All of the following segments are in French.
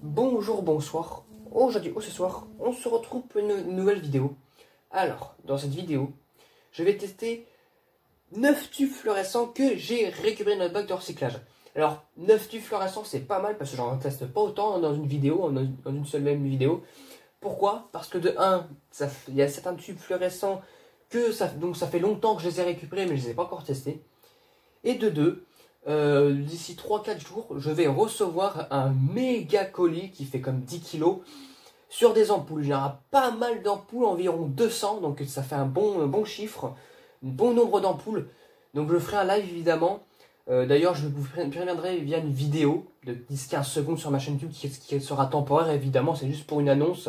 Bonjour, bonsoir. Aujourd'hui ou ce soir, on se retrouve pour une nouvelle vidéo. Alors, dans cette vidéo, je vais tester 9 tubes fluorescents que j'ai récupérés dans notre bac de recyclage. Alors, 9 tubes fluorescents, c'est pas mal parce que j'en teste pas autant dans une vidéo, dans une seule même vidéo. Pourquoi? Parce que de 1, il y a certains tubes fluorescents donc ça fait longtemps que je les ai récupérés, mais je les ai pas encore testés. Et de 2, d'ici 3-4 jours, je vais recevoir un méga colis qui fait comme 10 kg sur des ampoules. Il y aura pas mal d'ampoules, environ 200, donc ça fait un bon chiffre, un bon nombre d'ampoules. Donc je ferai un live évidemment. D'ailleurs, je vous préviendrai via une vidéo de 10-15 secondes sur ma chaîne YouTube qui sera temporaire évidemment, c'est juste pour une annonce.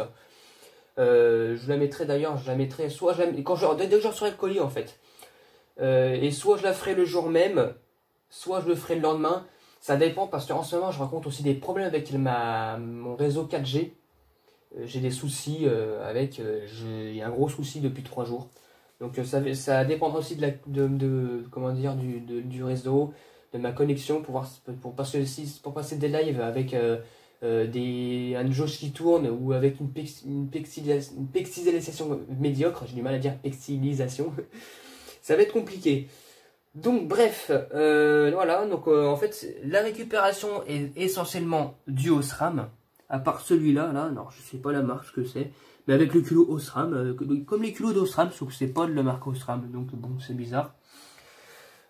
Je la mettrai d'ailleurs, dès que je recevrai le colis en fait. Et soit je la ferai le jour même, soit je le ferai le lendemain. Ça dépend parce qu'en ce moment je rencontre aussi des problèmes avec mon réseau 4G. J'ai des soucis j'ai un gros souci depuis 3 jours. Donc ça dépendra aussi comment dire, du réseau, de ma connexion pour passer des lives avec une jauge qui tourne ou avec une pixelisation médiocre. J'ai du mal à dire pixelisation. Ça va être compliqué. Donc bref, voilà, donc en fait la récupération est essentiellement due au SRAM, à part celui-là, là, non je sais pas la marque ce que c'est, mais avec le culot Osram, comme les culots d'Osram, sauf que c'est pas de la marque Osram, donc bon c'est bizarre.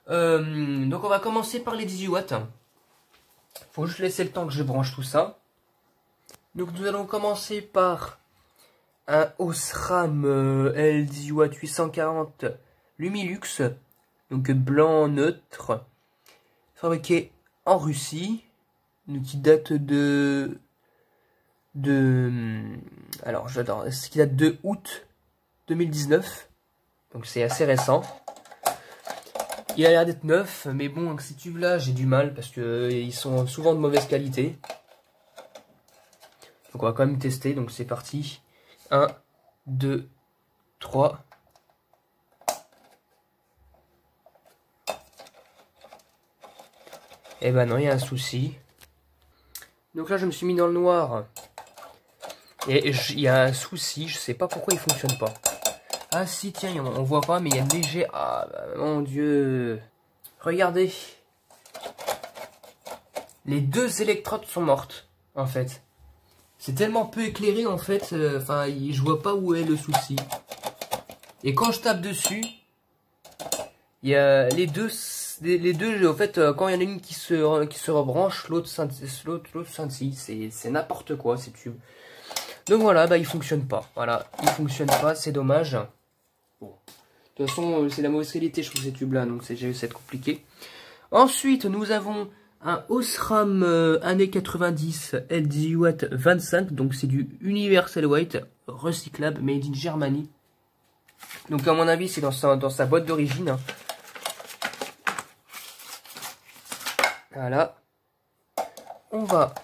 Donc on va commencer par les 18 watts, faut juste laisser le temps que je branche tout ça. Donc nous allons commencer par un Osram L18 watts 840 Lumilux. Donc blanc neutre, fabriqué en Russie, donc qui date alors j'adore, ce qui date de août 2019, donc c'est assez récent. Il a l'air d'être neuf, mais bon, avec ces tubes là j'ai du mal parce que ils sont souvent de mauvaise qualité. Donc on va quand même tester, donc c'est parti. 1, 2, 3. Eh ben non, il y a un souci. Donc là, je me suis mis dans le noir. Et il y a un souci, je sais pas pourquoi il fonctionne pas. Ah si, tiens, on voit pas, mais il y a un léger... Ah, bah, mon Dieu. Regardez. Les 2 électrodes sont mortes, en fait. C'est tellement peu éclairé, en fait. Enfin, je vois pas où est le souci. Et quand je tape dessus, il y a les deux, en fait, quand il y en a une qui se rebranche, l'autre scintille. C'est n'importe quoi, ces tubes. Donc voilà, bah il fonctionne pas. Voilà, il fonctionne pas, c'est dommage. Bon. De toute façon, c'est la mauvaise qualité, je trouve, ces tubes-là, donc ça va être compliqué. Ensuite, nous avons un Osram années 90 L18 watts 25, donc c'est du Universal White recyclable, made in Germany. Donc à mon avis, c'est dans sa boîte d'origine. Hein. Voilà. On va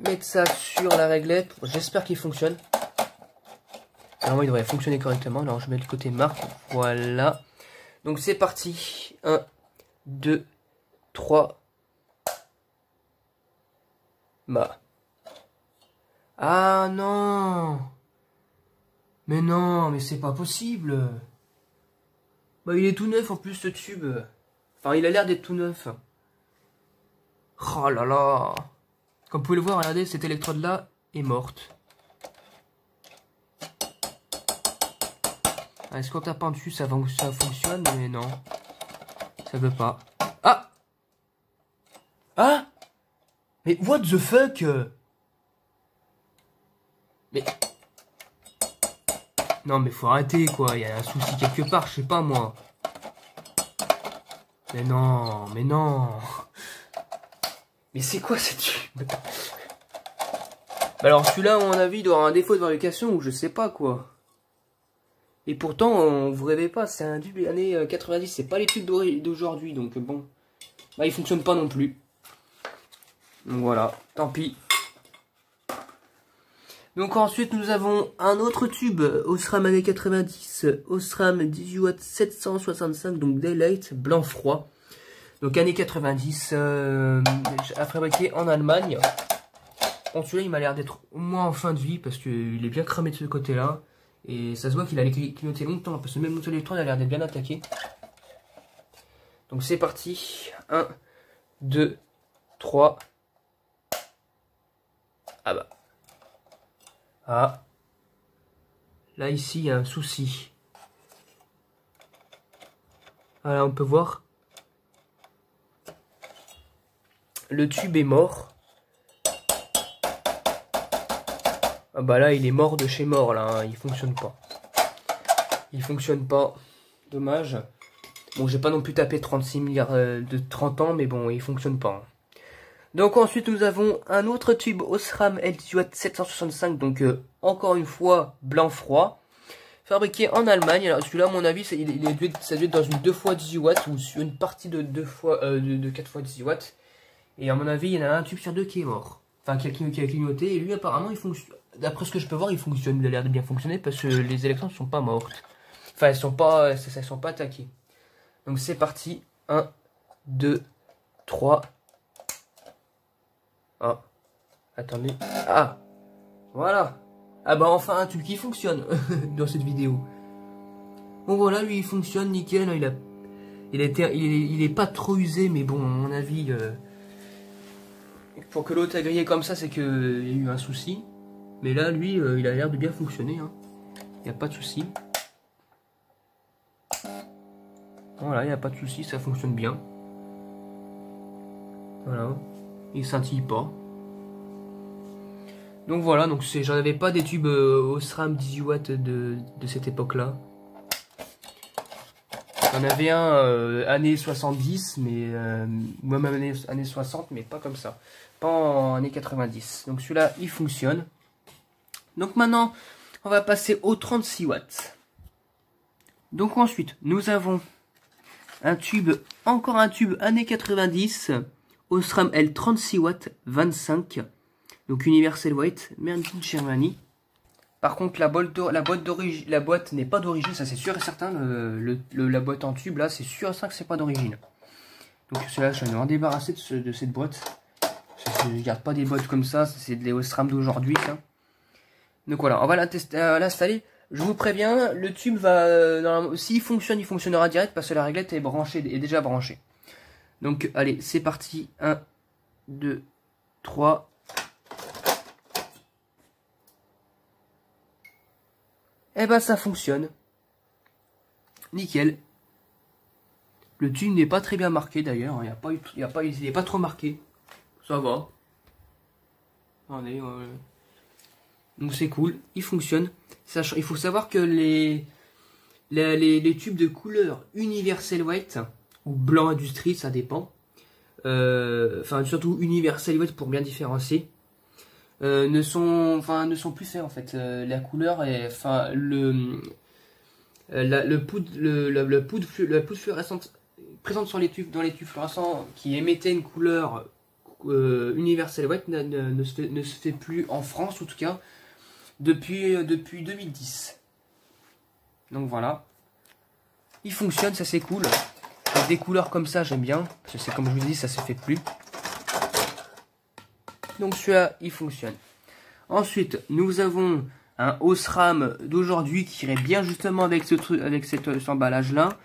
mettre ça sur la réglette. J'espère qu'il fonctionne. Normalement, il devrait fonctionner correctement. Alors, je mets le côté marque. Voilà. Donc, c'est parti. 1, 2, 3. Bah. Ah non. Mais non, mais c'est pas possible. Bah, il est tout neuf en plus, ce tube. Enfin, il a l'air d'être tout neuf. Oh là là. Comme vous pouvez le voir, regardez, cette électrode-là est morte. Est-ce qu'on tape un dessus, ça fonctionne? Mais non. Ça veut pas. Ah! Ah! Mais what the fuck? Mais... Non mais faut arrêter quoi, il y a un souci quelque part, je sais pas moi. Mais non, mais non. Mais c'est quoi cette tube? Alors celui-là, à mon avis, il doit avoir un défaut de fabrication ou je sais pas quoi. Et pourtant, vous rêvez pas, c'est un tube des années 90, c'est pas les tubes d'aujourd'hui, donc bon. Bah il fonctionne pas non plus. Donc voilà, tant pis. Donc ensuite nous avons un autre tube, Osram années 90, Osram 18 watts 765, donc Daylight, blanc froid. Donc années 90, à fabriquer en Allemagne. Bon, celui-là, il m'a l'air d'être au moins en fin de vie parce qu'il est bien cramé de ce côté-là. Et ça se voit qu'il allait clignoter longtemps parce que même moteur électronique a l'air d'être bien attaqué. Donc c'est parti. 1, 2, 3. Ah bah. Ah. Là, ici, il y a un souci. Voilà, on peut voir. Le tube est mort. Ah bah là, il est mort de chez mort, là. Hein. Il fonctionne pas. Il fonctionne pas. Dommage. Bon, j'ai pas non plus tapé 36 milliards de 30 ans, mais bon, il fonctionne pas. Hein. Donc ensuite, nous avons un autre tube Osram LTUAT 765, donc encore une fois, blanc froid. Fabriqué en Allemagne. Alors celui-là, à mon avis, ça doit être dans une 2x18 watts ou sur une partie de 4x18 watts. Et à mon avis, il y en a un tube sur deux qui est mort. Enfin, qui a clignoté. Et lui, apparemment, il fonctionne. D'après ce que je peux voir, il fonctionne. Il a l'air de bien fonctionner parce que les électrons ne sont pas mortes. Enfin, elles sont pas attaquées. Donc c'est parti. 1, 2, 3. Ah. Attendez. Ah. Voilà. Ah bah enfin un tube qui fonctionne dans cette vidéo. Bon voilà, lui il fonctionne nickel. Il est pas trop usé, mais bon, à mon avis, pour que l'autre a grillé comme ça, c'est qu'il y a eu un souci. Mais là, lui, il a l'air de bien fonctionner. Hein. Il n'y a pas de souci. Voilà, il n'y a pas de souci, ça fonctionne bien. Voilà, il scintille pas. Donc voilà, donc j'en avais pas des tubes Osram 18 watts de cette époque-là. J'en avais un années 70, mais même années 60, mais pas comme ça. Pas en années 90. Donc celui-là, il fonctionne. Donc maintenant, on va passer au 36 watts. Donc ensuite, nous avons un tube, encore un tube années 90, Osram L 36 watts 25. Donc Universal White, Made in Germany. Par contre, la boîte n'est pas d'origine, ça c'est sûr et certain. La boîte en tube, là, c'est sûr et certain que c'est pas d'origine. Donc cela, je vais m'en débarrasser de cette boîte. Je ne garde pas des boîtes comme ça, c'est des Osram d'aujourd'hui, ça. Donc voilà, on va l'installer. Je vous préviens, le tube va... S'il fonctionne, il fonctionnera direct parce que la réglette est déjà branchée. Donc allez, c'est parti. 1, 2, 3... Eh ben ça fonctionne. Nickel. Le tube n'est pas très bien marqué d'ailleurs. Il n'est pas trop marqué. Ça va. Attendez. Donc c'est cool. Il fonctionne. Il faut savoir que les tubes de couleur Universal White ou blanc industrie, ça dépend. Enfin surtout Universal White pour bien différencier. Ne sont plus faits en fait. La couleur est, la poudre fluorescente présente dans les tubes fluorescents qui émettaient une couleur Universal White ne se fait plus en France, en tout cas depuis 2010. Donc voilà, il fonctionne, ça c'est cool. Avec des couleurs comme ça j'aime bien parce que c'est comme je vous dis, ça se fait plus. Donc celui-là, il fonctionne. Ensuite, nous avons un Osram d'aujourd'hui qui irait bien justement avec cet emballage-là.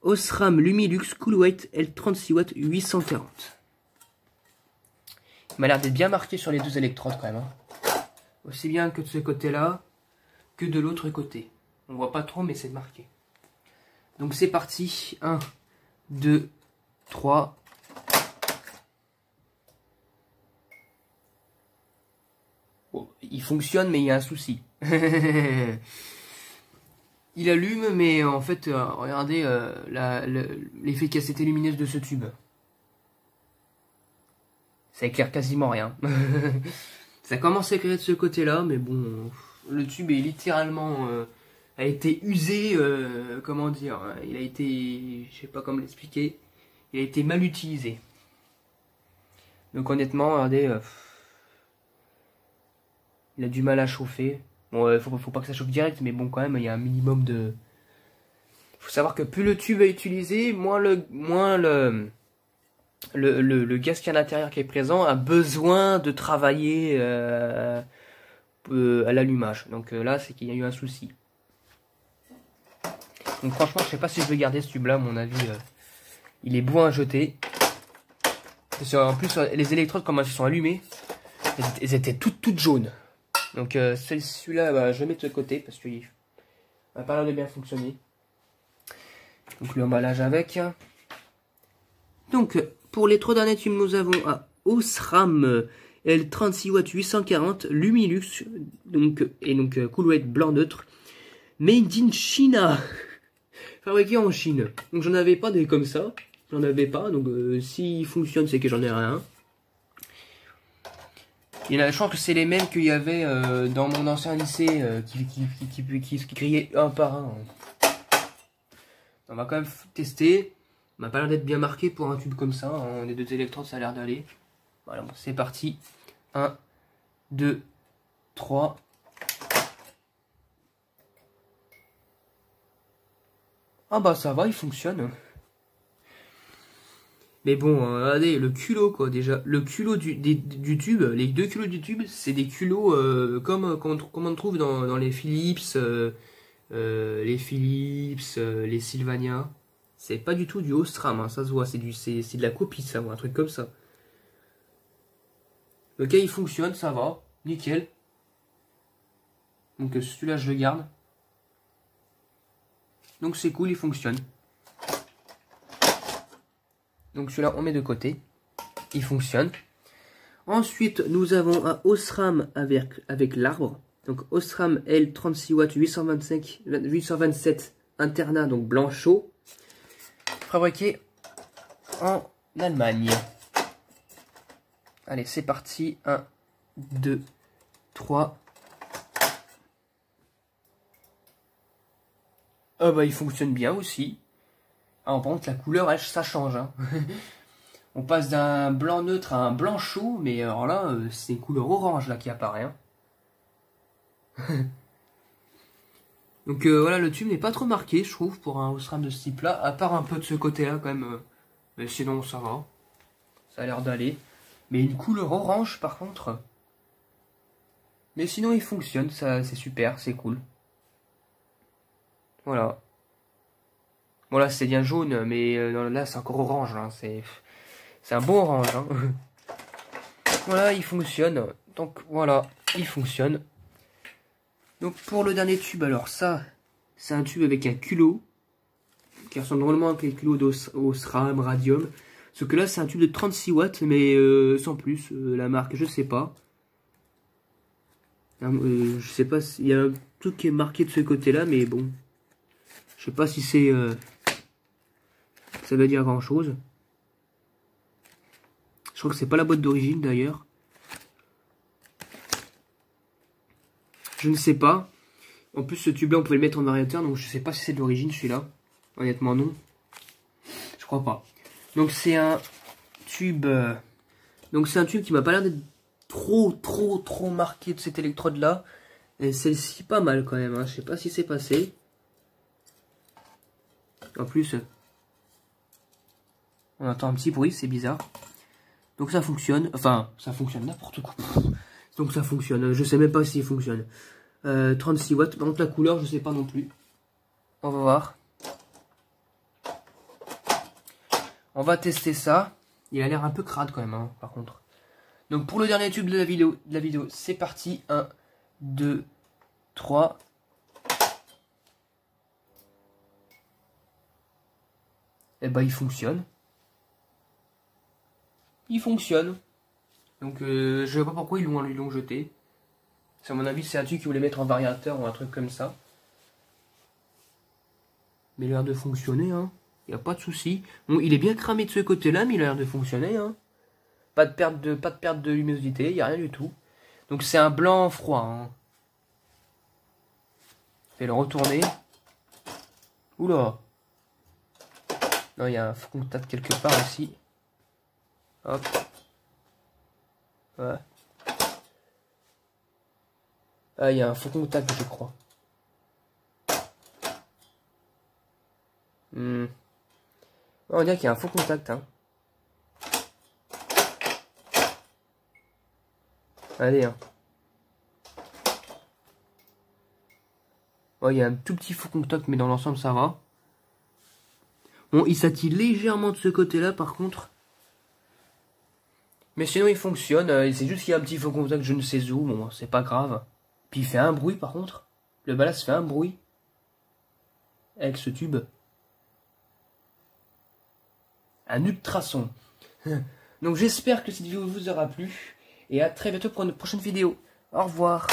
Osram Lumilux Cool White L36 watts 840. Il m'a l'air d'être bien marqué sur les deux électrodes quand même. Hein. Aussi bien que de ce côté-là, que de l'autre côté. On voit pas trop, mais c'est marqué. Donc c'est parti. 1, 2, 3... Bon, il fonctionne, mais il y a un souci. Il allume, mais en fait, regardez l'efficacité lumineuse de ce tube. Ça éclaire quasiment rien. Ça commence à éclairer de ce côté-là, mais bon, le tube est littéralement a été usé. Comment dire, il a été, je sais pas comment l'expliquer, il a été mal utilisé. Donc honnêtement, regardez. Il a du mal à chauffer. Bon, faut pas que ça chauffe direct, mais bon, quand même, il y a un minimum de... Il faut savoir que plus le tube est utilisé, moins le le gaz qui est à l'intérieur qui est présent a besoin de travailler à l'allumage. Donc là, c'est qu'il y a eu un souci. Donc franchement, je sais pas si je vais garder ce tube là, à mon avis, il est bon à jeter. En plus, les électrodes, comme elles se sont allumées, elles étaient toutes jaunes. Donc celui-là, bah, je vais mettre de côté parce qu'il n'a pas l'air de bien fonctionner. Donc l'emballage avec. Donc pour les 3 derniers tubes, nous avons un Osram L36 W 840 Lumilux, donc couleur blanc neutre, made in China, fabriqué en Chine. Donc j'en avais pas des comme ça, j'en avais pas. Donc s'il fonctionne, c'est que j'en ai rien. Il y a la chance que c'est les mêmes qu'il y avait dans mon ancien lycée qui se criaient un par un. On va quand même tester. On n'a pas l'air d'être bien marqué pour un tube comme ça. Hein. Les 2 électrodes, ça a l'air d'aller. Voilà, bon, c'est parti. 1, 2, 3. Ah bah ça va, il fonctionne. Mais bon, regardez, le culot quoi déjà. Le culot du tube, les 2 culots du tube, c'est des culots comme on trouve dans les Philips, les Sylvania. C'est pas du tout du Osram, hein, ça se voit, c'est de la copie ça, ou un truc comme ça. Ok, il fonctionne, ça va, nickel. Donc celui-là je le garde. Donc c'est cool, il fonctionne. Donc celui-là on met de côté. Il fonctionne. Ensuite nous avons un Osram avec l'arbre. Donc Osram L36 W 827 internat, donc blanc chaud. Fabriqué en Allemagne. Allez, c'est parti. 1, 2, 3. Ah bah il fonctionne bien aussi. Ah, par contre la couleur, ça change. Hein. On passe d'un blanc neutre à un blanc chaud, mais alors là, c'est une couleur orange là qui apparaît. Hein. Donc voilà, le tube n'est pas trop marqué, je trouve, pour un Osram de ce type-là, à part un peu de ce côté-là quand même. Mais sinon, ça va. Ça a l'air d'aller. Mais une couleur orange, par contre. Mais sinon, il fonctionne, ça, c'est super, c'est cool. Voilà. Voilà, c'est bien jaune, mais là, c'est encore orange. Hein. C'est un bon orange. Hein. Voilà, il fonctionne. Donc voilà, il fonctionne. Donc pour le dernier tube, alors ça, c'est un tube avec un culot, qui ressemble normalement à un culot d'Osram, Radium. Sauf que là, c'est un tube de 36 watts, mais sans plus. La marque, je sais pas. Je sais pas s'il y a un truc qui est marqué de ce côté-là, mais bon. Je sais pas si c'est... ça veut dire grand-chose. Je crois que c'est pas la boîte d'origine, d'ailleurs. Je ne sais pas. En plus, ce tube-là, on pouvait le mettre en variateur, donc je sais pas si c'est de l'origine, celui-là. Honnêtement, non. Je crois pas. Donc, c'est un tube... Donc, c'est un tube qui m'a pas l'air d'être trop marqué de cette électrode-là. Et celle-ci, pas mal, quand même. Hein. Je sais pas si c'est passé. En plus, on entend un petit bruit, c'est bizarre. Donc, ça fonctionne. Enfin, ça fonctionne n'importe quoi. Donc, ça fonctionne. Je sais même pas s'il fonctionne. 36 watts. Par contre, la couleur, je sais pas non plus. On va voir. On va tester ça. Il a l'air un peu crade quand même, hein, par contre. Donc, pour le dernier tube de la vidéo, c'est parti. 1, 2, 3. Et bah, il fonctionne. Il fonctionne. Donc, je vois pas pourquoi ils l'ont jeté. À mon avis, c'est un truc qui voulait mettre en variateur ou un truc comme ça. Mais il a l'air de fonctionner, hein. Il n'y a pas de souci. Bon, il est bien cramé de ce côté-là, mais il a l'air de fonctionner, hein. Pas de perte de luminosité, il n'y a rien du tout. Donc c'est un blanc froid, hein. Je vais le retourner. Oula. Non, il y a un contact quelque part aussi. Hop. Ouais. Ah, il y a un faux contact, je crois. On dirait qu'il y a un faux contact, hein. Allez, hein. Il y a un tout petit faux contact, mais dans l'ensemble, ça va. Bon, il s'attire légèrement de ce côté-là, par contre. Mais sinon, il fonctionne. C'est juste qu'il y a un petit faux contact, je ne sais où. Bon, c'est pas grave. Puis il fait un bruit, par contre. Le ballast fait un bruit. Avec ce tube. Un ultrason. Donc j'espère que cette vidéo vous aura plu. Et à très bientôt pour une prochaine vidéo. Au revoir.